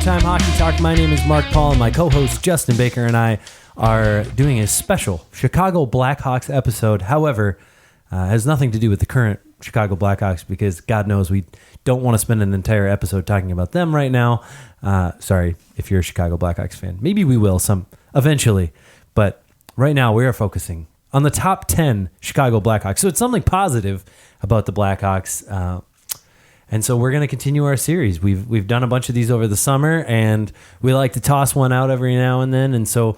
Primetime Hockey Talk. My name is Mark Paul, and my co-host Justin Baker and I are doing a special Chicago Blackhawks episode. However, has nothing to do with the current Chicago Blackhawks because God knows we don't want to spend an entire episode talking about them right now. Sorry if you're a Chicago Blackhawks fan. Maybe we will eventually, but right now we are focusing on the top 10 Chicago Blackhawks. So it's something positive about the Blackhawks. And so we're going to continue our series. We've done a bunch of these over the summer, and we like to toss one out every now and then. And so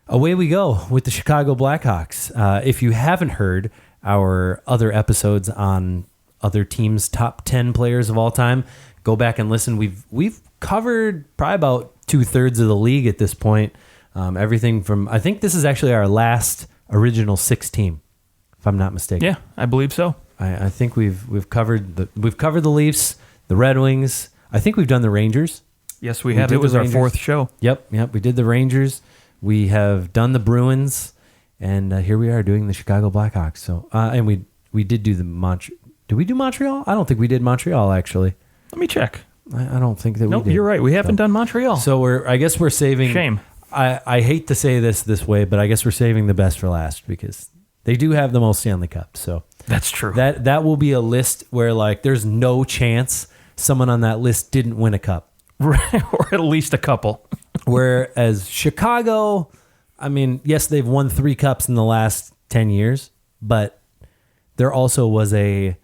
away we go with the Chicago Blackhawks. If you haven't heard our other episodes on other teams' top 10 players of all time, go back and listen. We've covered probably about 2/3 of the league at this point. Everything from, I think this is actually our last original 6 team, if I'm not mistaken. Yeah, I believe so. I think we've covered the Leafs, the Red Wings. I think we've done the Rangers. Yes, we have. It was our 4th show. Yep. We did the Rangers. We have done the Bruins, and here we are doing the Chicago Blackhawks. So, and we did do the Did we do Montreal? I don't think we did Montreal actually. Let me check. I don't think that we did. You're right. We haven't done Montreal. So I guess we're saving. Shame. I hate to say this way, but I guess we're saving the best for last because they do have the most Stanley Cups. So that's true. That will be a list where like there's no chance someone on that list didn't win a cup. Right, or at least a couple. Whereas Chicago, I mean, yes, they've won 3 cups in the last 10 years, but there also was a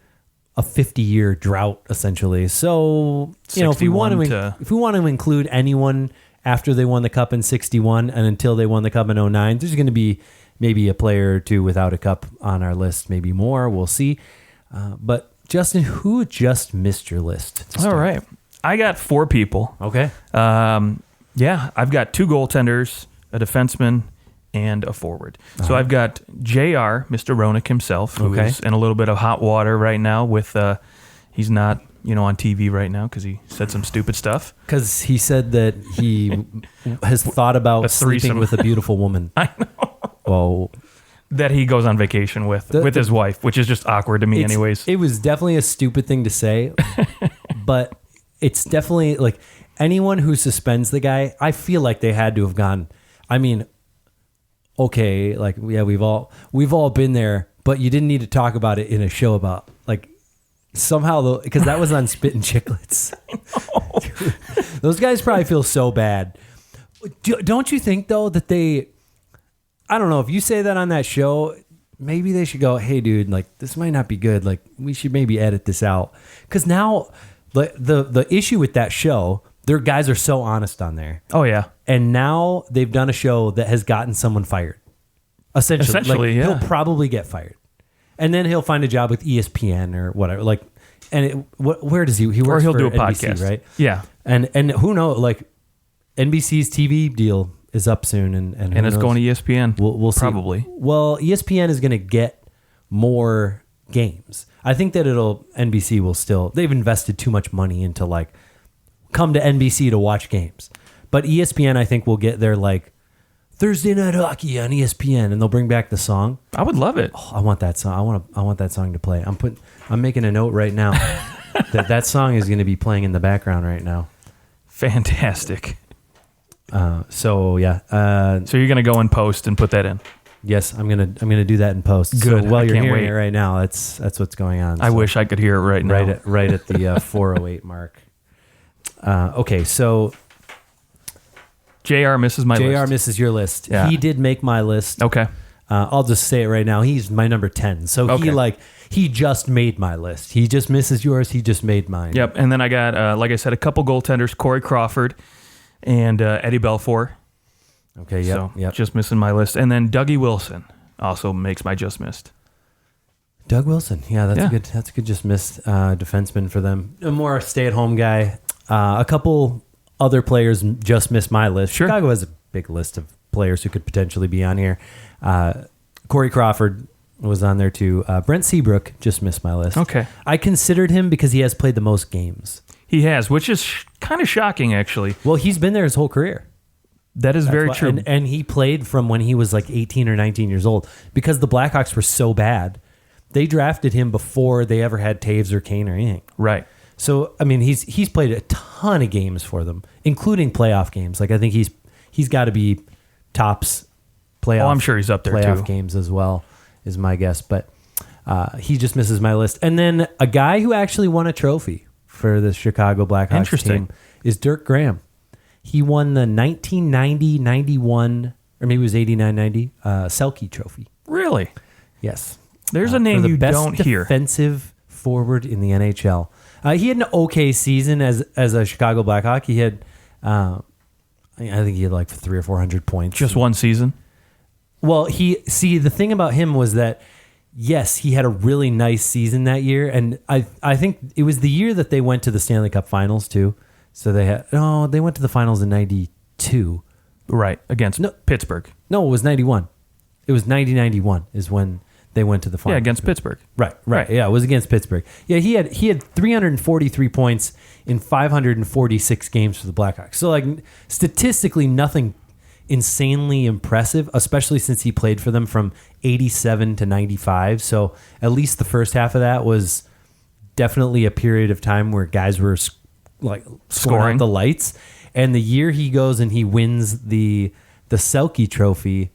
50-year drought essentially. So, you know, if we want to include anyone after they won the cup in 61 and until they won the cup in 09, there's going to be maybe a player or two without a cup on our list, maybe more. We'll see. But Justin, who just missed your list? All right. I got 4 people. Okay. Yeah, I've got 2 goaltenders, a defenseman, and a forward. So I've got JR, Mr. Roenick himself, who is in a little bit of hot water right now with, he's not, on TV right now because he said some stupid stuff. Because he said that he has thought about sleeping with a beautiful woman. I know. Well, that he goes on vacation with his wife, which is just awkward to me anyways. It was definitely a stupid thing to say, but it's definitely like anyone who suspends the guy, I feel like they had to have gone, I mean, okay, like, yeah, we've all been there, but you didn't need to talk about it in a show about like somehow because that was on Spit and Chicklets. Those guys probably feel so bad. Don't you think though that I don't know, if you say that on that show, maybe they should go, hey dude, like this might not be good. Like we should maybe edit this out. Cause now the issue with that show, their guys are so honest on there. Oh yeah. And now they've done a show that has gotten someone fired. Essentially, yeah. He'll probably get fired. And then he'll find a job with ESPN or whatever. Like, and where does he works or he'll for do a NBC, podcast, right? Yeah. And who knows, like NBC's TV deal is up soon, and it's going to ESPN. We'll see. Probably. Well, ESPN is going to get more games. I think that NBC will still. They've invested too much money into like come to NBC to watch games, but ESPN I think will get their like Thursday Night Hockey on ESPN, and they'll bring back the song. I would love it. Oh, I want that song. I want that song to play. I'm making a note right now that song is going to be playing in the background right now. Fantastic. So yeah. So you're gonna go in post and put that in. Yes, I'm gonna do that in post. Good. So while you're hearing wait. it right now, that's what's going on. I wish I could hear it right now. Right at the 408 mark. Okay, so JR misses my list. JR misses your list. Yeah. He did make my list. Okay. I'll just say it right now. He's my number 10. So he just made my list. He just misses yours. He just made mine. Yep. And then I got, like I said, a couple goaltenders, Corey Crawford and Eddie Belfour. Okay, yep. So just missing my list. And then Dougie Wilson also makes my just missed. Doug Wilson. Yeah, that's a good just missed defenseman for them. A more stay-at-home guy. A couple other players just missed my list. Sure. Chicago has a big list of players who could potentially be on here. Corey Crawford was on there too. Brent Seabrook just missed my list. Okay. I considered him because he has played the most games. He has, which is kind of shocking, actually. Well, he's been there his whole career. That is very true. And he played from when he was like 18 or 19 years old because the Blackhawks were so bad. They drafted him before they ever had Taves or Kane or anything. Right. So I mean, he's played a ton of games for them, including playoff games. Like I think he's got to be tops playoff. Oh, I'm sure he's up there playoff too. Games as well is my guess, but he just misses my list. And then a guy who actually won a trophy for the Chicago Blackhawks team is Dirk Graham. He won the 1990-91, or maybe it was 89-90 Selke Trophy. Really? Yes. There's a name you don't hear. Defensive forward in the NHL. He had an okay season as a Chicago Blackhawk. He had, I think he had like 300 or 400 points. Just one season? Well, the thing about him was that, yes, he had a really nice season that year, and I think it was the year that they went to the Stanley Cup Finals too. So they went to the finals in 92. Right, against Pittsburgh. No, it was 91. It was 90-91 is when they went to the finals. Yeah, against Pittsburgh. Right. Yeah, it was against Pittsburgh. Yeah, he had 343 points in 546 games for the Blackhawks. So like statistically nothing insanely impressive, especially since he played for them from 87 to 95. So at least the first half of that was definitely a period of time where guys were like scoring out the lights. And the year he goes and he wins the Selke Trophy,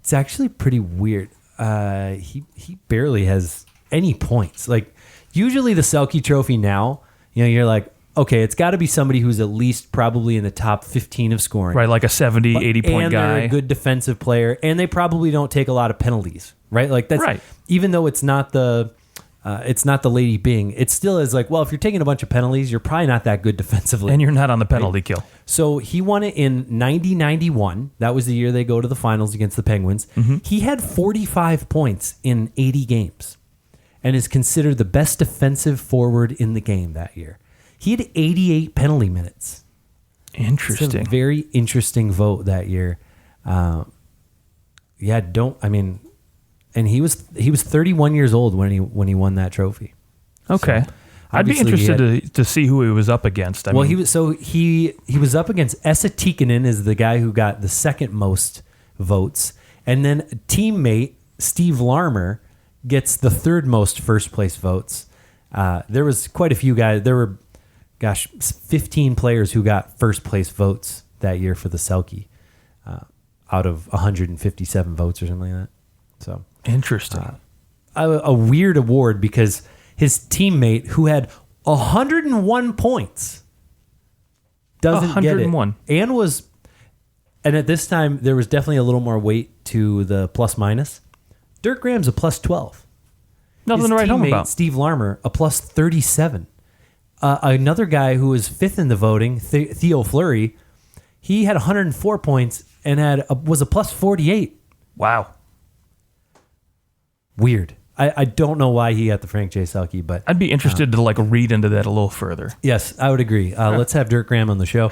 it's actually pretty weird. He barely has any points. Like usually the Selke Trophy now, you're like, okay, it's got to be somebody who's at least probably in the top 15 of scoring. Right, like a 70, 80 point and guy. They're a good defensive player, and they probably don't take a lot of penalties, right? Like that's right. Even though it's not the Lady Byng, it still is like, well, if you're taking a bunch of penalties, you're probably not that good defensively. And you're not on the penalty kill. So he won it in 90-91. That was the year they go to the finals against the Penguins. Mm-hmm. He had 45 points in 80 games and is considered the best defensive forward in the game that year. He had 88 penalty minutes. Interesting. It's a very interesting vote that year. And he was 31 years old when he won that trophy. Okay. So, I'd be interested to see who he was up against. He was up against Esa Tikkanen, is the guy who got the second most votes, and then teammate Steve Larmer gets the third most first place votes. There was quite a few guys. There were 15 players who got first place votes that year for the Selke, out of 157 votes or something like that. So interesting. A weird award because his teammate who had 101 points doesn't get it. And at this time there was definitely a little more weight to the plus minus. Dirk Graham's a plus 12. Nothing to write home about. Steve Larmer, a plus 37. Another guy who was fifth in the voting, Theo Fleury, he had 104 points and was a plus 48. Wow. Weird. I don't know why he got the Frank J. Selke, but I'd be interested to read into that a little further. Yes, I would agree. Let's have Dirk Graham on the show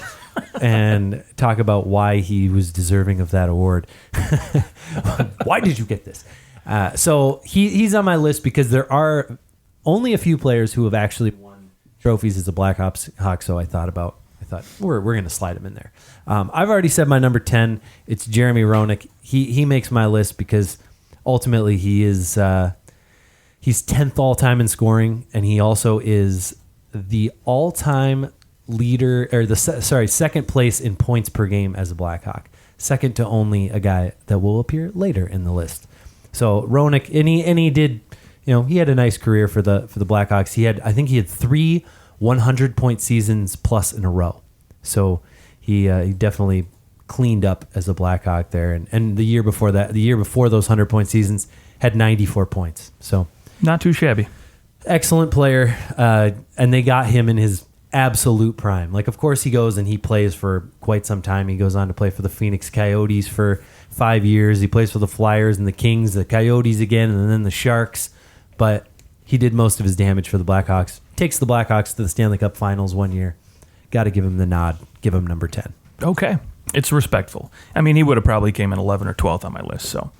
and talk about why he was deserving of that award. Why did you get this? So he's on my list because there are only a few players who have actually won trophies as a Blackhawks. So I thought we're going to slide him in there. I've already said my number 10. It's Jeremy Roenick. He makes my list because ultimately he is he's 10th all time in scoring, and he also is the all time leader, or second place in points per game as a Blackhawk, second to only a guy that will appear later in the list. So Roenick, and he did, he had a nice career for the Blackhawks. I think he had 3 100-point seasons plus in a row. So he definitely cleaned up as a Blackhawk there. And the year before those 100-point seasons, had 94 points. So not too shabby. Excellent player. And they got him in his absolute prime. Like, of course, he goes and he plays for quite some time. He goes on to play for the Phoenix Coyotes for 5 years. He plays for the Flyers and the Kings, the Coyotes again, and then the Sharks. But he did most of his damage for the Blackhawks. Takes the Blackhawks to the Stanley Cup Finals one year. Got to give him the nod. Give him number 10. Okay. It's respectful. I mean, he would have probably came in 11th or 12th on my list, so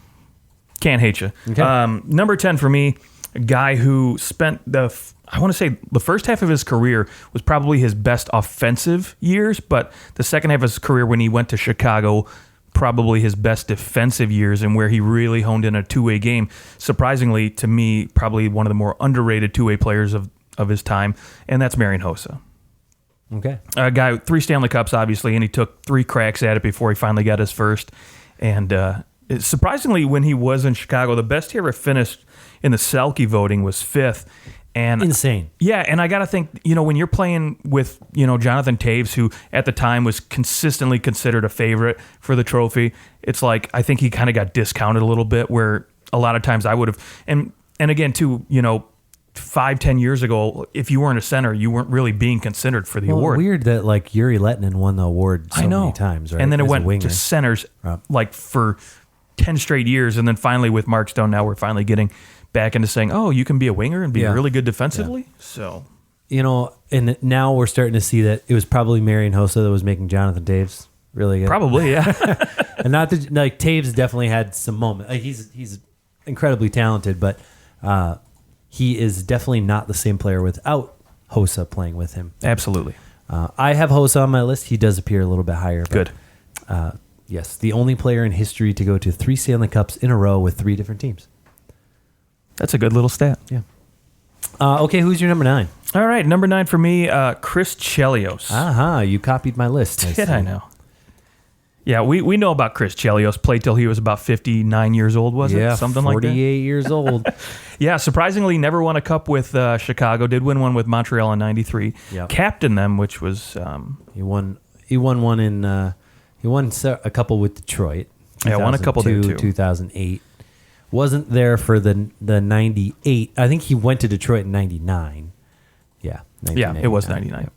can't hate you. Okay. Number 10 for me, a guy who spent the first half of his career was probably his best offensive years, but the second half of his career when he went to Chicago, probably his best defensive years and where he really honed in a two-way game. Surprisingly, to me, probably one of the more underrated two-way players of of his time, and that's Marian Hossa. Okay. A guy with 3 Stanley Cups, obviously, and he took 3 cracks at it before he finally got his first. And surprisingly, when he was in Chicago, the best he ever finished in the Selke voting was 5th. And insane. Yeah, and I got to think, when you're playing with, Jonathan Toews, who at the time was consistently considered a favorite for the trophy, it's like I think he kind of got discounted a little bit, where a lot of times I would have, and again, too, 5-10 years ago, if you weren't a center, you weren't really being considered for the award. Weird that like Yuri Lettinen won the award so many times, right? And then it went to centers like for 10 straight years, and then finally with Mark Stone, now we're finally getting back into saying, oh, you can be a winger and be really good defensively. Yeah. So, and now we're starting to see that it was probably Marian Hossa that was making Jonathan Toews really good. Probably, yeah. And not that, like, Toews definitely had some moments. Like, he's incredibly talented, but he is definitely not the same player without Hossa playing with him. Absolutely. I have Hossa on my list. He does appear a little bit higher. But, good. Yes, the only player in history to go to 3 Stanley Cups in a row with 3 different teams. That's a good little stat. Yeah. Okay, who's your number 9? All right, number 9 for me, Chris Chelios. Aha, you copied my list. I know. Yeah, we know about Chris Chelios. Played till he was about 59 years old, was it? Something like that? 48 years old. Yeah, surprisingly, never won a cup with Chicago. Did win one with Montreal in '93. Yep. Captained them, which was... He won one in... he won a couple with Detroit. Yeah, won a couple there, too. 2008. Wasn't there for the 98. I think he went to Detroit in 99. Yeah. Yeah, it was 99. Yeah.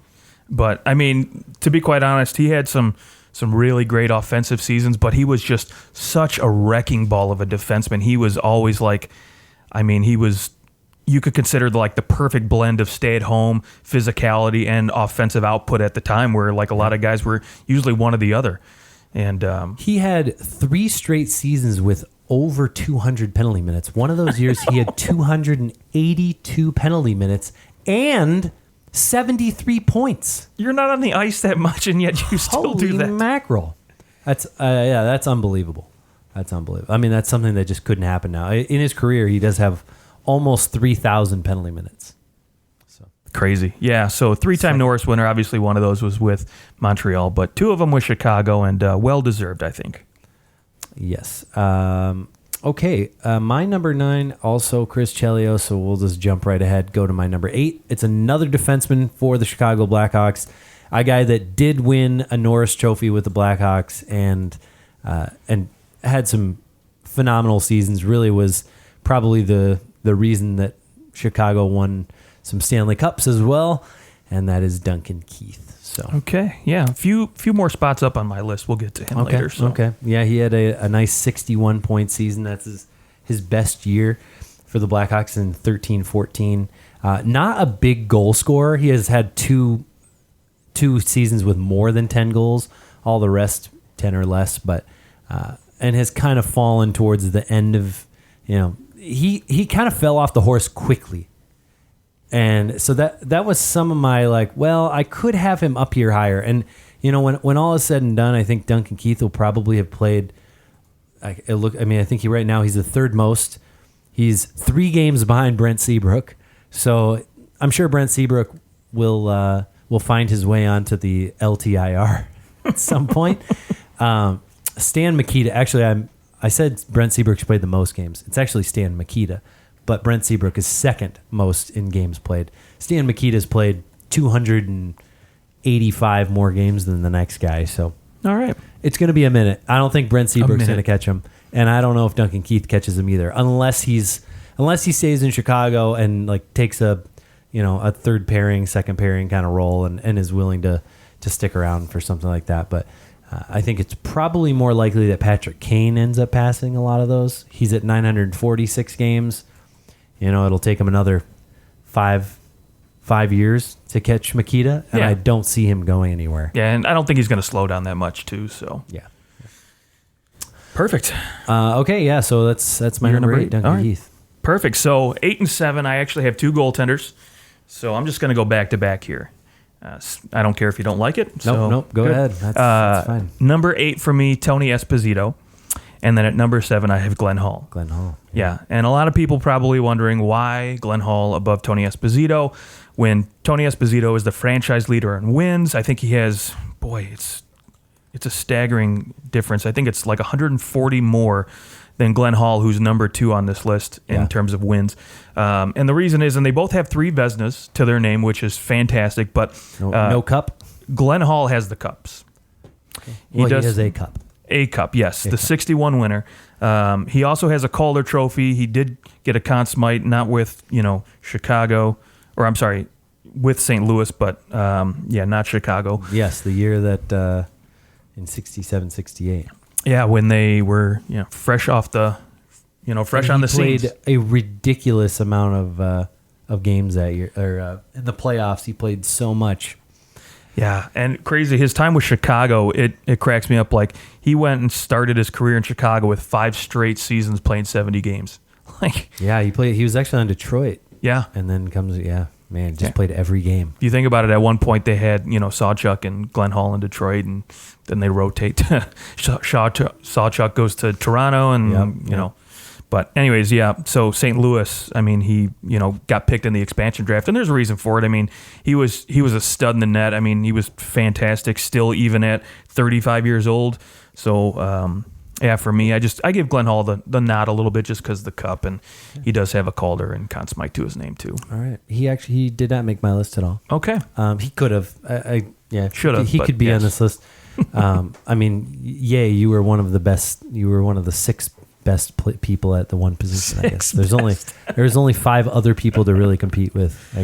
But, I mean, to be quite honest, he had some really great offensive seasons, but he was just such a wrecking ball of a defenseman. He was always like, you could consider like the perfect blend of stay-at-home physicality and offensive output at the time, where like a lot of guys were usually one or the other. And he had 3 straight seasons with over 200 penalty minutes. One of those years he had 282 penalty minutes and 73 points. You're not on the ice that much, and yet you still do that. Holy mackerel. That's unbelievable. That's unbelievable. I mean, that's something that just couldn't happen now. In his career, he does have almost 3,000 penalty minutes. So crazy. Yeah, so 3-time Norris winner. Obviously, one of those was with Montreal, but 2 of them with Chicago, and well-deserved, I think. Yes. Okay. My number 9, also Chris Chelios, so we'll just jump right ahead, go to my number 8. It's another defenseman for the Chicago Blackhawks, a guy that did win a Norris Trophy with the Blackhawks and had some phenomenal seasons, really was probably the reason that Chicago won some Stanley Cups as well, and that is Duncan Keith. So okay, yeah, a few more spots up on my list. We'll get to him later. So. Okay, yeah, he had a nice 61-point season. That's his best year for the Blackhawks in 13-14. Not a big goal scorer. He has had two seasons with more than 10 goals. All the rest 10 or less, but and has kind of fallen towards the end of he kind of fell off the horse quickly. And so that was some of my I could have him up here higher. And when all is said and done, I think Duncan Keith will probably have played. I think right now he's the 3rd most. He's 3 games behind Brent Seabrook. So I'm sure Brent Seabrook will find his way onto the LTIR at some point. Stan Mikita. Actually, I said Brent Seabrook's played the most games. It's actually Stan Mikita. But Brent Seabrook is 2nd most in games played. Stan Mikita's played 285 more games than the next guy. So, all right, it's going to be a minute. I don't think Brent Seabrook's going to catch him, and I don't know if Duncan Keith catches him either, unless he stays in Chicago and takes a 3rd pairing, 2nd pairing kind of role, and is willing to stick around for something like that. But I think it's probably more likely that Patrick Kane ends up passing a lot of those. He's at 946 games. It'll take him another five years to catch Mikita, and I don't see him going anywhere. Yeah, and I don't think he's going to slow down that much, too. So yeah, perfect. Okay, yeah. So that's my number 8, Duncan Keith. Perfect. So 8 and 7, I actually have 2 goaltenders. So I'm just going to go back to back here. I don't care if you don't like it. Nope. Go ahead. That's fine. Number 8 for me, Tony Esposito. And then at number 7, I have Glenn Hall. Glenn Hall. Yeah. And a lot of people probably wondering why Glenn Hall above Tony Esposito. when Tony Esposito is the franchise leader in wins. I think he has, it's a staggering difference. I think it's like 140 more than Glenn Hall, who's number 2 on this list in terms of wins. And the reason is, and they both have 3 Vezinas to their name, which is fantastic, but no cup? Glenn Hall has the cups. Okay. He has a cup. A cup, yes, the 61 winner. He also has a Calder Trophy. He did get a Conn Smythe, not with Chicago, or I'm sorry, with St. Louis, but not Chicago. Yes, the year that in 67, 68. Yeah, when they were fresh off the, fresh on the scene. He played a ridiculous amount of games that year, or in the playoffs. He played so much. Yeah, and crazy. His time with Chicago, it cracks me up. Like, he went and started his career in Chicago with 5 straight seasons playing 70 games. He was actually on Detroit. Yeah, and then played every game. If you think about it, at one point they had Sawchuk and Glenn Hall in Detroit, and then they rotate. Sawchuk goes to Toronto, and But anyways, so St. Louis, I mean, he, got picked in the expansion draft, and there's a reason for it. I mean, he was a stud in the net. I mean, he was fantastic still, even at 35 years old. So, for me, I give Glenn Hall the nod a little bit just because the cup, and he does have a Calder and Conn Smythe to his name too. All right. He did not make my list at all. Okay. He could have. Should have. He could be on this list. I mean, you were one of the best. You were one of the 6 best people at the one position. I guess there's only 5 other people to really compete with. I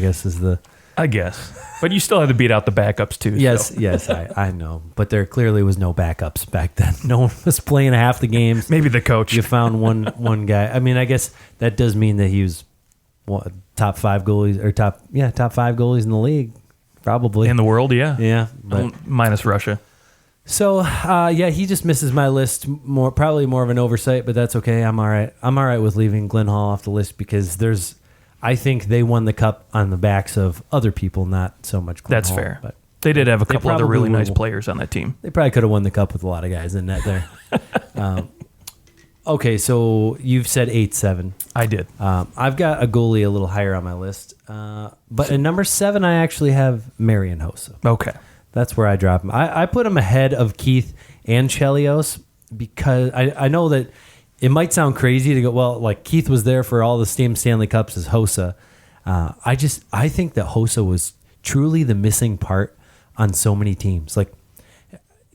guess, but you still had to beat out the backups too. Yes, I know, but there clearly was no backups back then. No one was playing half the games. Maybe the coach. You found one guy. I mean, I guess that does mean that he was top 5 goalies or top 5 goalies in the league, probably in the world. Yeah, but minus Russia. So, he just misses my list. Probably more of an oversight, but that's okay. I'm all right. I'm all right with leaving Glenn Hall off the list because I think they won the cup on the backs of other people, not so much Glenn That's Hall. fair. But they did have a couple other really nice players on that team. They probably could have won the cup with a lot of guys in net there. Okay, so you've said 8-7. I did. I've got a goalie a little higher on my list. But at number 7, I actually have Marian Hossa. Okay. That's where I drop him. I put him ahead of Keith and Chelios because I know that it might sound crazy to go, well, like Keith was there for all the same Stanley Cups as Hossa. I think that Hossa was truly the missing part on so many teams. Like,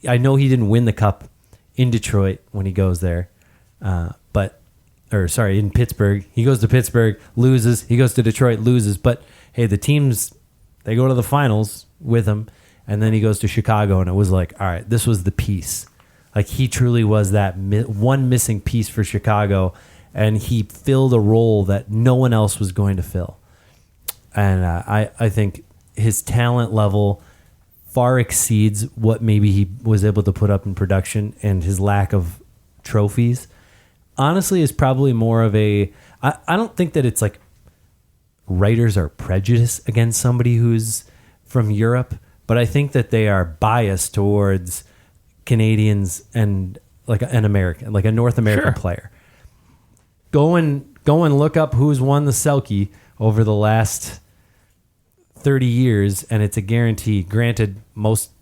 I know he didn't win the cup in Detroit when he goes there, in Pittsburgh. He goes to Pittsburgh, loses. He goes to Detroit, loses. But hey, the teams, they go to the finals with him. And then he goes to Chicago, and it was like, all right, this was the piece. Like, he truly was that one missing piece for Chicago, and he filled a role that no one else was going to fill. And I think his talent level far exceeds what maybe he was able to put up in production, and his lack of trophies, honestly, is probably more of a... I don't think that it's like writers are prejudiced against somebody who's from Europe, but I think that they are biased towards Canadians and like an American, like a North American player. Go and look up who's won the Selke over the last 30 years, and it's a guarantee. Granted, most,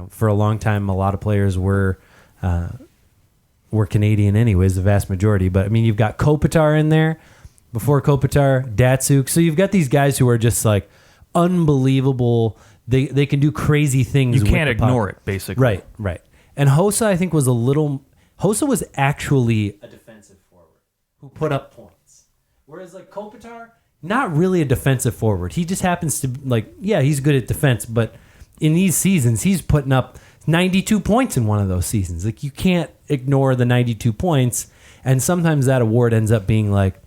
for a long time, a lot of players were Canadian anyways, the vast majority. But I mean, you've got Kopitar in there. Before Kopitar, Datsuk. So you've got these guys who are just like unbelievable. They can do crazy things. You can't ignore it, basically. Right. And Hossa, I think, was actually a defensive forward who put up points. Whereas like Kopitar, not really a defensive forward. He just happens to he's good at defense, but in these seasons, he's putting up 92 points in one of those seasons. Like, you can't ignore the 92 points. And sometimes that award ends up being like,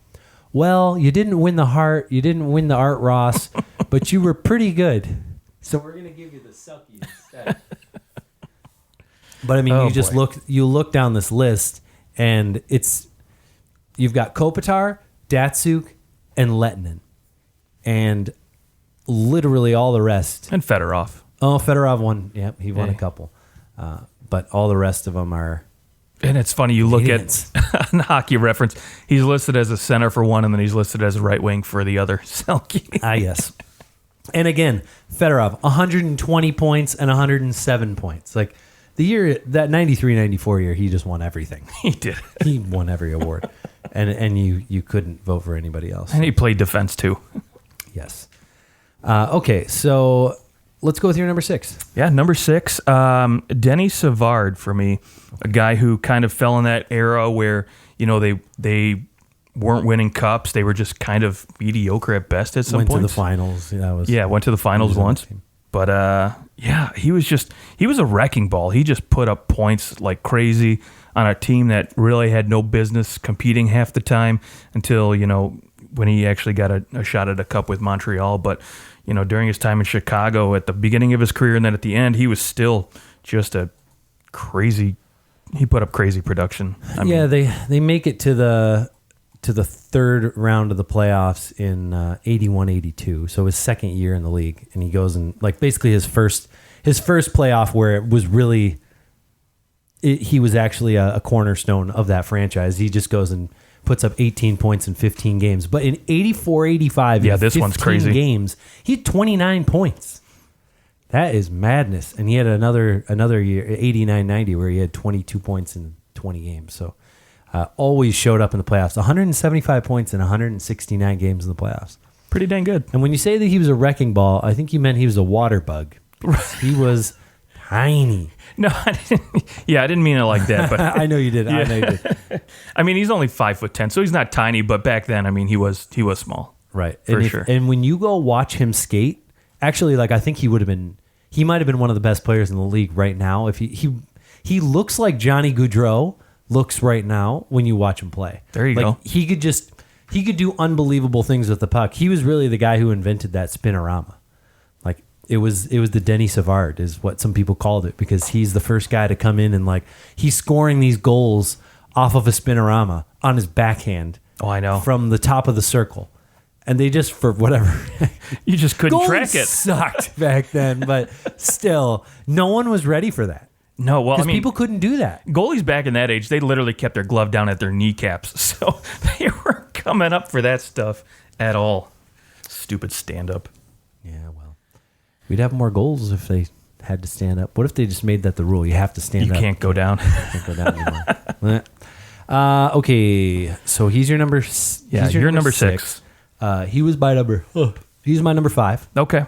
well, you didn't win the Hart, you didn't win the Art Ross, but you were pretty good. So we're going to give you the Selke instead. But I mean, you look down this list, and you've got Kopitar, Datsuk, and Lettinen, and literally all the rest. And Fedorov. Oh, Fedorov won. Yep, he won a couple. But all the rest of them are. And it's funny, you look at on Hockey Reference, he's listed as a center for one, and then he's listed as a right wing for the other. Selke. Yes. And again, Fedorov, 120 points and 107 points. Like the year, that 93-94 year, he just won everything. He did. He won every award. And you couldn't vote for anybody else. And he played defense too. Yes. Okay, so let's go with your number 6. Yeah, number 6, Denny Savard for me, a guy who kind of fell in that era where, they weren't winning cups. They were just kind of mediocre at best at some point. Went to the finals. Went to the finals once. But he was a wrecking ball. He just put up points like crazy on a team that really had no business competing half the time until, when he actually got a shot at a cup with Montreal. But, during his time in Chicago at the beginning of his career and then at the end, he was still just he put up crazy production. They make it to the third round of the playoffs in 81-82, so his second year in the league, and he goes and basically his first playoff where it was really he was actually a cornerstone of that franchise. He just goes and puts up 18 points in 15 games, but in 84-85, this one's crazy. Games, he had 29 points. That is madness, and he had another year, 89-90, where he had 22 points in 20 games. So. Always showed up in the playoffs. 175 points in 169 games in the playoffs. Pretty dang good. And when you say that he was a wrecking ball, I think you meant he was a water bug. He was tiny. No, I didn't mean it like that. But I know you did. Yeah. I know you did. I mean, he's only 5'10", so he's not tiny. But back then, I mean, he was small. Right, for sure. And when you go watch him skate, actually, I think he might have been one of the best players in the league right now. If he looks like Johnny Gaudreau looks right now when you watch him play. There you go. He could do unbelievable things with the puck. He was really the guy who invented that spinorama. It was the Denny Savard is what some people called it, because he's the first guy to come in and he's scoring these goals off of a spinorama on his backhand. Oh, I know. From the top of the circle. And they just, for whatever, you just couldn't track it. Sucked back then, but still, no one was ready for that. No, well, because people couldn't do that. Goalies back in that age, they literally kept their glove down at their kneecaps, so they weren't coming up for that stuff at all. Stupid stand-up. Yeah, well, we'd have more goals if they had to stand up. What if they just made that the rule? You have to stand up. You can't go down. You can't go down anymore. Okay, so he's your number. Yeah, you're number 6. He was my number. He's my number 5. Okay.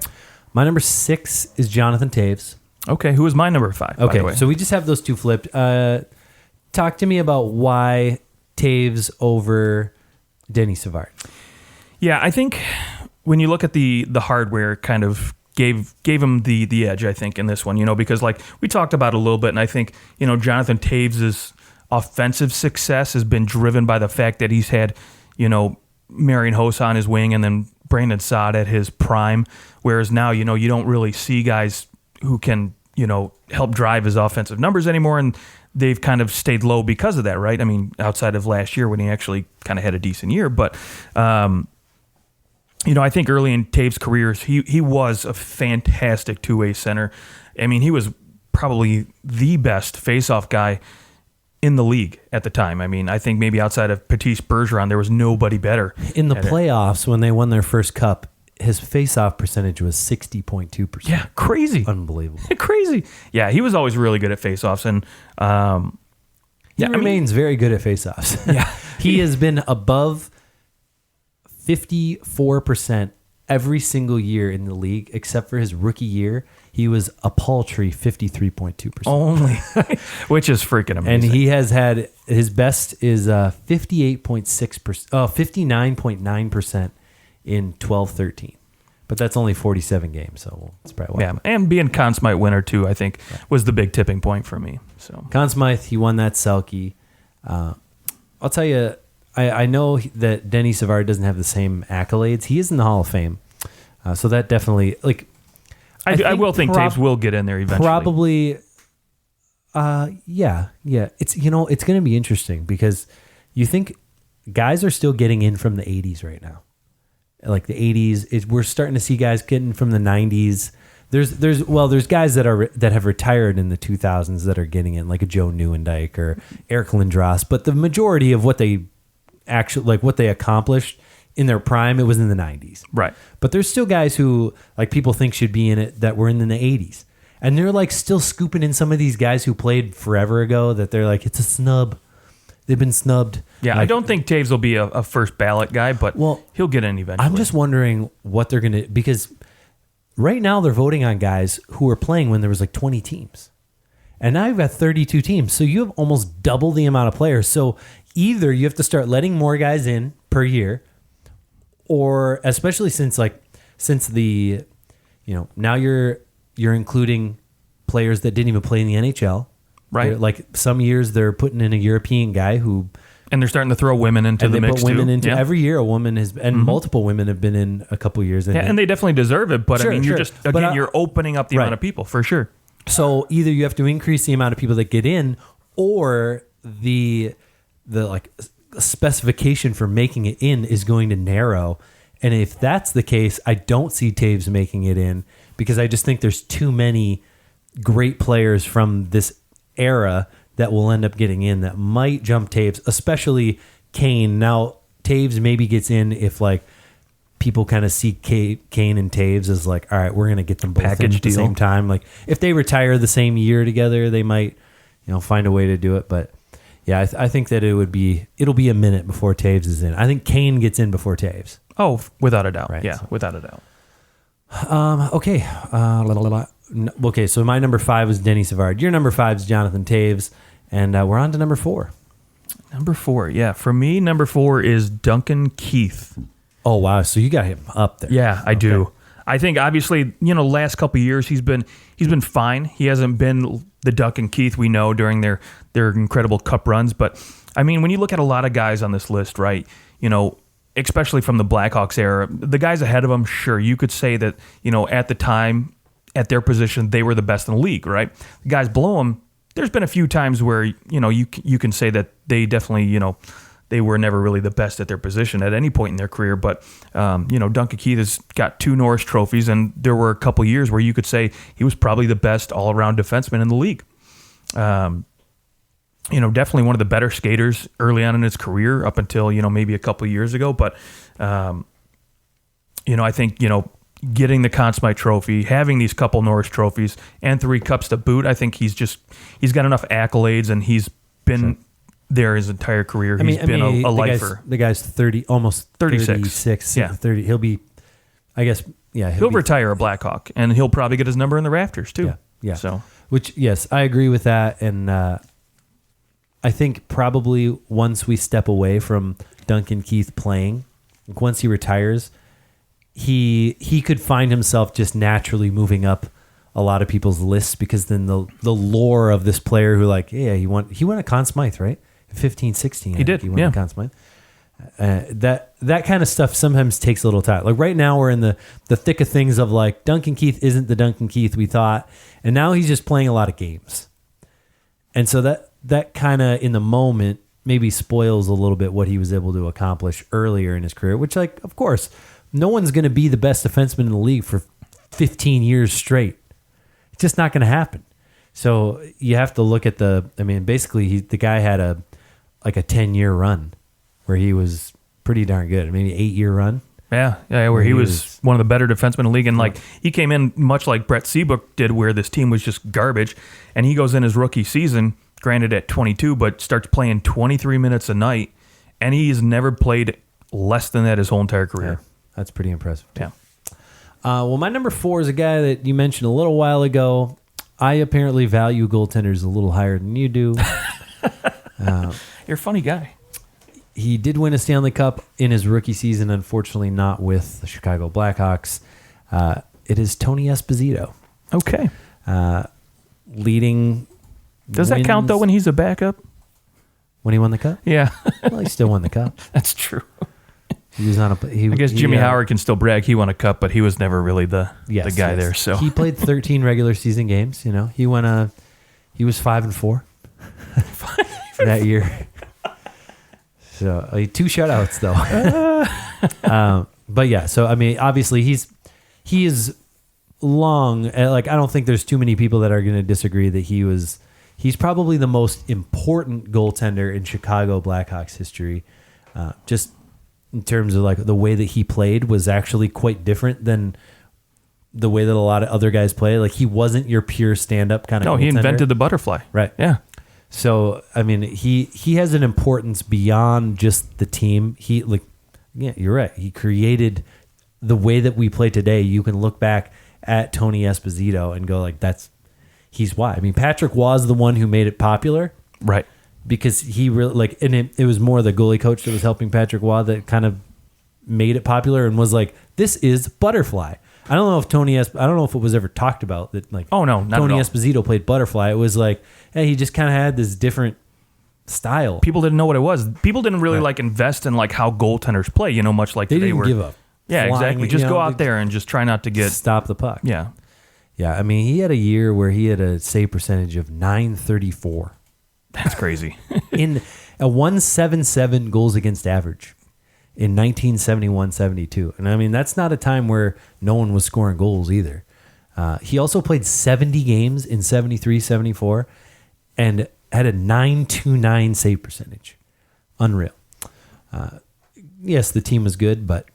My number 6 is Jonathan Toews. Okay, who was my number 5? Okay, by the way? So we just have those two flipped. Talk to me about why Toews over Denny Savard. Yeah, I think when you look at the hardware, kind of gave him the edge, I think, in this one, because we talked about it a little bit, and I think, Jonathan Toews' offensive success has been driven by the fact that he's had, Marian Hossa on his wing and then Brandon Saad at his prime, whereas now, you don't really see guys who can, help drive his offensive numbers anymore, and they've kind of stayed low because of that, right? I mean, outside of last year when he actually kind of had a decent year, but I think early in Toews' career, he was a fantastic two-way center. I mean, he was probably the best face-off guy in the league at the time. I mean, I think maybe outside of Patrice Bergeron, there was nobody better. In the playoffs, when they won their first cup, his face-off percentage was 60.2%. Yeah, crazy. Unbelievable. Crazy. Yeah, he was always really good at face-offs. And he remains very good at face-offs. Yeah. He has been above 54% every single year in the league, except for his rookie year. He was a paltry 53.2%. Only. Which is freaking amazing. And he has had, his best is 59.9% in 12-13. But that's only 47 games, so it's probably why. Yeah, and being Conn Smythe winner, too, I think, was the big tipping point for me. So Conn Smythe, he won that Selke. I'll tell you, I know that Denny Savard doesn't have the same accolades. He is in the Hall of Fame. So that definitely, I will think Toews will get in there eventually. Probably, yeah. It's it's going to be interesting because you think guys are still getting in from the 80s right now. Like the 80s, we're starting to see guys getting from the 90s. There's guys that have retired in the 2000s that are getting in, like a Joe Nieuwendyk or Eric Lindros. But the majority of what they actually what they accomplished in their prime, it was in the 90s. Right. But there's still guys who like people think should be in it that were in the 80s. And they're like still scooping in some of these guys who played forever ago that they're like, it's a snub. They've been snubbed. Yeah, like, I don't think Taves will be a first ballot guy, but he'll get in eventually. I'm just wondering what they're going to, because right now they're voting on guys who were playing when there was like 20 teams. And now you've got 32 teams. So you have almost double the amount of players. So either you have to start letting more guys in per year, or especially since the, now you're including players that didn't even play in the NHL. Right. Like some years they're putting in a European guy who, and they're starting to throw women into the mix too. Women into yeah. every year. A woman has, and multiple women have been in a couple years. Yeah, and they definitely deserve it. But sure, I mean, you're just again, you're opening up the amount of people for sure. So either you have to increase the amount of people that get in, or the like specification for making it in is going to narrow. And if that's the case, I don't see Taves making it in, because I just think there's too many great players from this era that will end up getting in that might jump Taves, especially Kane. Now, Taves maybe gets in if like people kind of see Kane and Taves as like, all right, we're going to get them both in at the same time. Like if they retire the same year together, they might, find a way to do it. But yeah, I think that it'll be a minute before Taves is in. I think Kane gets in before Taves. Oh, without a doubt. Right. Yeah, without a doubt. Okay. Okay, so my number 5 is Denny Savard. Your number 5 is Jonathan Taves. And we're on to number 4. Number 4, yeah. For me, number 4 is Duncan Keith. Oh, wow. So you got him up there. Yeah, I do. I think, obviously, last couple of years, he's been fine. He hasn't been the Duncan Keith we know during their incredible cup runs. But, I mean, when you look at a lot of guys on this list, right, especially from the Blackhawks era, the guys ahead of them, sure, you could say that, at the time, at their position, they were the best in the league, right? The guys below them, there's been a few times where, you can say that they definitely, they were never really the best at their position at any point in their career. But, Duncan Keith has got 2 Norris trophies, and there were a couple years where you could say he was probably the best all-around defenseman in the league. Definitely one of the better skaters early on in his career up until, maybe a couple years ago. But, I think, getting the Conn Smythe Trophy, having these couple Norris trophies, and 3 cups to boot, I think he's got enough accolades, and he's been there his entire career. He's been a lifer. The guy's 30, almost 36. Yeah. 30. He'll be, I guess, yeah. He'll retire a Blackhawk, and he'll probably get his number in the rafters, too. Yeah. So, which, yes, I agree with that. And I think probably once we step away from Duncan Keith playing, once he retires, he could find himself just naturally moving up a lot of people's lists, because then the lore of this player who he won a Conn Smythe, right? 15, 16. He did. He won the Conn Smythe. That kind of stuff sometimes takes a little time. Like right now we're in the thick of things of like Duncan Keith isn't the Duncan Keith we thought, and now he's just playing a lot of games. And so that kind of in the moment maybe spoils a little bit what he was able to accomplish earlier in his career, which of course, no one's going to be the best defenseman in the league for 15 years straight. It's just not going to happen. So you have to look at basically the guy had a 10-year run where he was pretty darn good. Maybe 8-year run. Yeah, where he was one of the better defensemen in the league. And he came in much like Brett Seabrook did, where this team was just garbage. And he goes in his rookie season, granted at 22, but starts playing 23 minutes a night. And he's never played less than that his whole entire career. Yeah, that's pretty impressive. Yeah. Well, my number 4 is a guy that you mentioned a little while ago. I apparently value goaltenders a little higher than you do. You're a funny guy. He did win a Stanley Cup in his rookie season, unfortunately not with the Chicago Blackhawks. It is Tony Esposito. Okay. Leading. Does that count, though, when he's a backup? When he won the Cup? Yeah. Well, he still won the Cup. That's true. He was on a. I guess Jimmy Howard can still brag he won a Cup, but he was never really the guy there. So he played 13 regular season games. He He was 5-4 that year. So 2 shutouts though. But yeah, so obviously he is long. I don't think there's too many people that are going to disagree that he's probably the most important goaltender in Chicago Blackhawks history. Just in terms of like the way that he played was actually quite different than the way that a lot of other guys play. Like he wasn't your pure stand-up kind of. No, he invented the butterfly. Right. Yeah. So I mean, he has an importance beyond just the team. You're right. He created the way that we play today. You can look back at Tony Esposito and go like, he's why. I mean, Patrick was the one who made it popular. Right. Because he really and it was more the goalie coach that was helping Patrick Waugh that kind of made it popular and was like, this is butterfly. I don't know if it was ever talked about that like, oh no, not Tony at all. Esposito played butterfly. It was like, hey, he just kind of had this different style. People didn't know what it was. People didn't really like invest in like how goaltenders play, much like they today didn't give up. Yeah, flying, exactly. Just go out there and just try not to get stop the puck. Yeah. Yeah, I mean, he had a year where he had a save percentage of .934. That's crazy. In a 177 goals against average in 1971-72. And I mean, that's not a time where no one was scoring goals either. He also played 70 games in 73-74 and had a .929 save percentage. Unreal. Yes, the team was good, but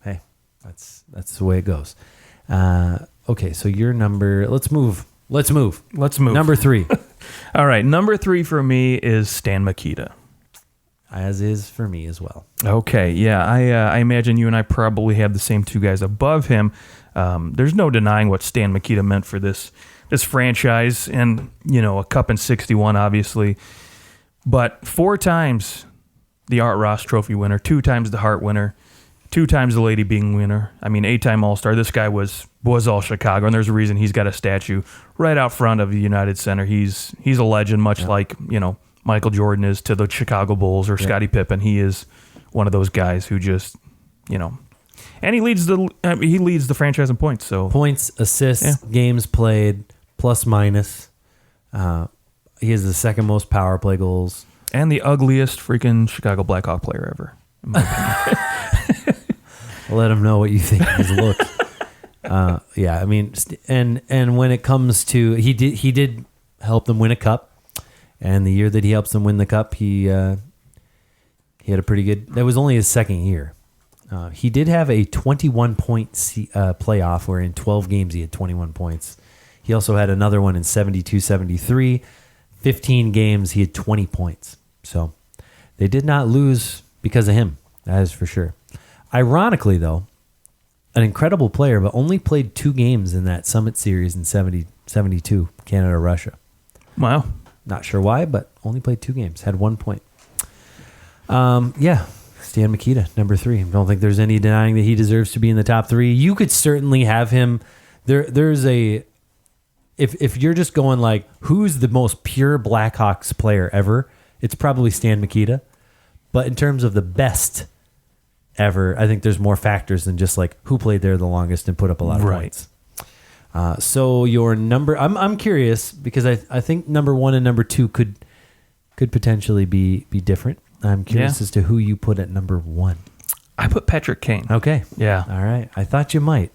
hey, that's the way it goes. Okay, so your number, let's move. Number 3. All right. Number 3 for me is Stan Mikita. As is for me as well. Okay. Yeah. I imagine you and I probably have the same 2 guys above him. There's no denying what Stan Mikita meant for this franchise and, a cup in 61, obviously. But 4 times the Art Ross Trophy winner, 2 times the Hart winner, 2 times the Lady Byng winner. I mean, 8-time All-Star. This guy was all Chicago, and there's a reason he's got a statue right out front of the United Center. He's a legend, much like Michael Jordan is to the Chicago Bulls or Scottie Pippen. He is one of those guys who just and he leads the franchise in points. So points, assists, games played, plus minus. He has the second most power play goals and the ugliest freaking Chicago Blackhawk player ever. In my opinion. Let him know what you think of his look. Yeah, I mean, and when it comes to he did help them win a cup, and the year that he helps them win the cup, he had a pretty good. That was only his second year. He did have a 21-point playoff where in 12 games he had 21 points. He also had another one in 72-73. 15 games he had 20 points. So they did not lose because of him. That is for sure. Ironically, though, an incredible player, but only played 2 games in that Summit Series in 72, Canada-Russia. Wow. Not sure why, but only played 2 games. Had 1 point. Yeah, Stan Mikita, number 3. I don't think there's any denying that he deserves to be in the top 3. You could certainly have him. There's a... If you're just going like, who's the most pure Blackhawks player ever, it's probably Stan Mikita. But in terms of the best ever, I think there's more factors than just like who played there the longest and put up a lot of points. So your number, I'm curious because I think number 1 and number 2 could potentially be different. I'm curious as to who you put at number 1. I put Patrick Kane. Okay. Yeah. All right. I thought you might.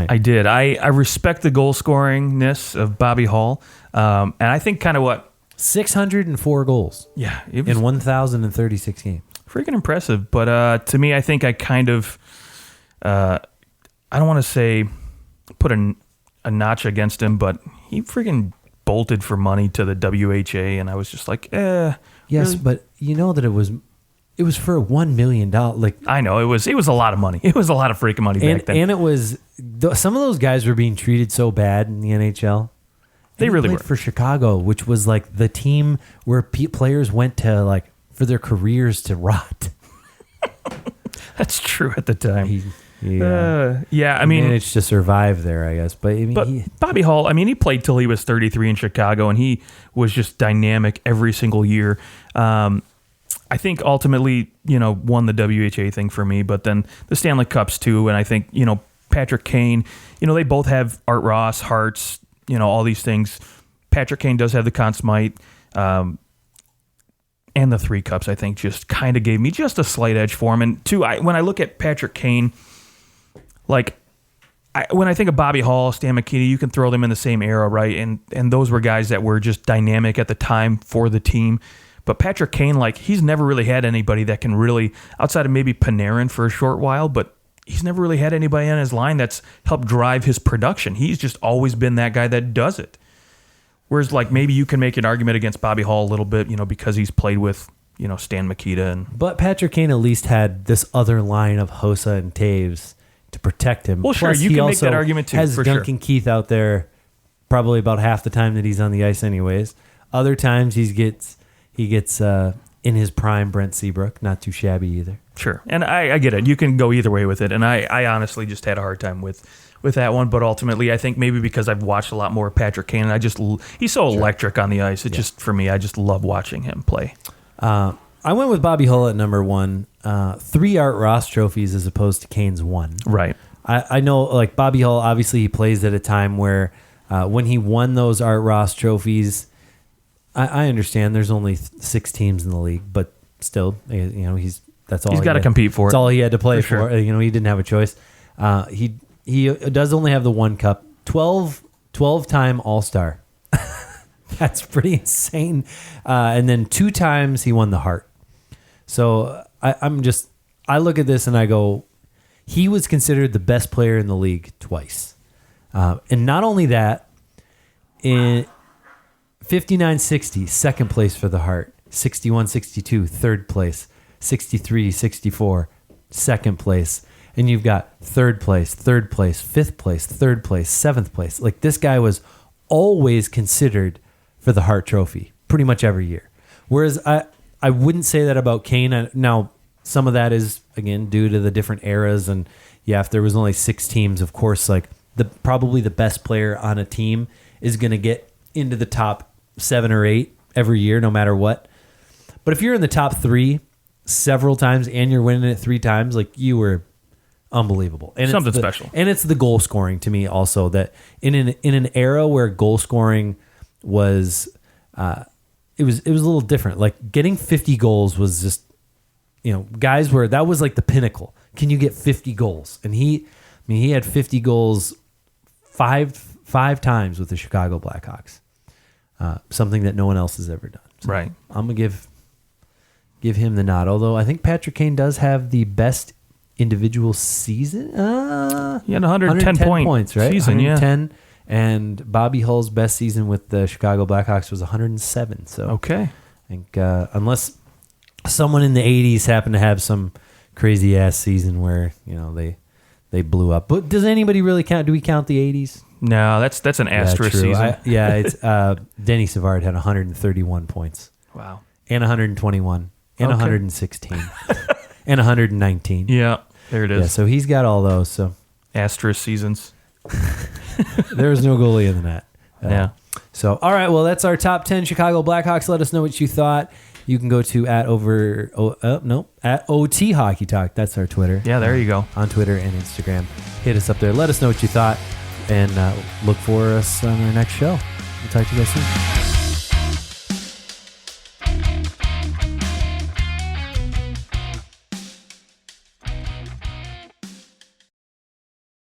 I did. I respect the goal scoringness of Bobby Hall. And I think kind of what 604 goals. Yeah. In 1,036 games. Freaking impressive. But to me, I think I kind of, I don't want to say put a notch against him, but he freaking bolted for money to the WHA, and I was just like, Yes, really? But you know that it was for $1 million. Like I know it was a lot of money. It was a lot of freaking money back then. And it was some of those guys were being treated so bad in the NHL. They really were for Chicago, which was like the team where players went to like for their careers to rot. That's true at the time. He I mean, managed to survive there, I guess. But Bobby Hall, I mean, he played till he was 33 in Chicago, and he was just dynamic every single year. I think ultimately, won the WHA thing for me, but then the Stanley Cups too. And I think, Patrick Kane, they both have Art Ross, Harts, all these things. Patrick Kane does have the Conn Smythe, and the 3 cups, I think, just kind of gave me just a slight edge for him. And 2, when I look at Patrick Kane, like, when I think of Bobby Hall, Stan Mikita, you can throw them in the same era, right? And those were guys that were just dynamic at the time for the team. But Patrick Kane, like, he's never really had anybody that can really, outside of maybe Panarin for a short while, but he's never really had anybody on his line that's helped drive his production. He's just always been that guy that does it. Whereas, like, maybe you can make an argument against Bobby Hull a little bit, because he's played with, Stan Mikita. But Patrick Kane at least had this other line of Hossa and Taves to protect him. Well, sure, Plus, you he can make also that argument too, has for Duncan Keith out there probably about half the time that he's on the ice anyways. Other times he gets in his prime Brent Seabrook. Not too shabby either. Sure, and I get it. You can go either way with it, and I honestly just had a hard time with that one. But ultimately, I think maybe because I've watched a lot more of Patrick Kane, and he's so electric on the ice. Just for me, I just love watching him play. I went with Bobby Hull at number 1. 3 Art Ross trophies as opposed to Kane's 1. Right. I know, like, Bobby Hull, obviously he plays at a time where when he won those Art Ross trophies, I understand there's only 6 teams in the league, but still, that's all he's got to compete for it. That's all he had to play for. Sure. He didn't have a choice. He does only have the 1 cup. 12-time All-Star. That's pretty insane. And then 2 times he won the Hart. So I look at this and I go, he was considered the best player in the league twice. And not only that, in 59-60, second place for the Hart. 61-62, third place. 63-64, second place. And you've got third place, fifth place, third place, seventh place. Like, this guy was always considered for the Hart Trophy pretty much every year. Whereas I wouldn't say that about Kane. Now, some of that is, again, due to the different eras. And yeah, if there was only 6 teams, of course, like, probably the best player on a team is going to get into the top 7 or 8 every year, no matter what. But if you're in the top 3 several times and you're winning it 3 times, like, you were unbelievable. And something special. And it's the goal scoring to me also, that in an era where goal scoring was it was a little different. Like, getting 50 goals was just, guys that was like the pinnacle. Can you get 50 goals? And he had 50 goals five times with the Chicago Blackhawks. Something that no one else has ever done. So right. I'm gonna give him the nod. Although I think Patrick Kane does have the best individual season. He had 110 points, right? Season, 110. Yeah. And Bobby Hull's best season with the Chicago Blackhawks was 107. So okay. I think unless someone in the 80s happened to have some crazy ass season where they blew up. But does anybody really count? Do we count the 80s? No, that's an asterisk season. It's Denny Savard had 131 points. Wow. And 121 and 116 and 119. Yeah, there it is. Yeah, so he's got all those. So asterisk seasons. There was no goalie in that. Yeah. So, all right, well, that's our top 10 Chicago Blackhawks. Let us know what you thought. You can go to at OT Hockey Talk. That's our Twitter. Yeah, there you go. On Twitter and Instagram. Hit us up there. Let us know what you thought, and look for us on our next show. We'll talk to you guys soon.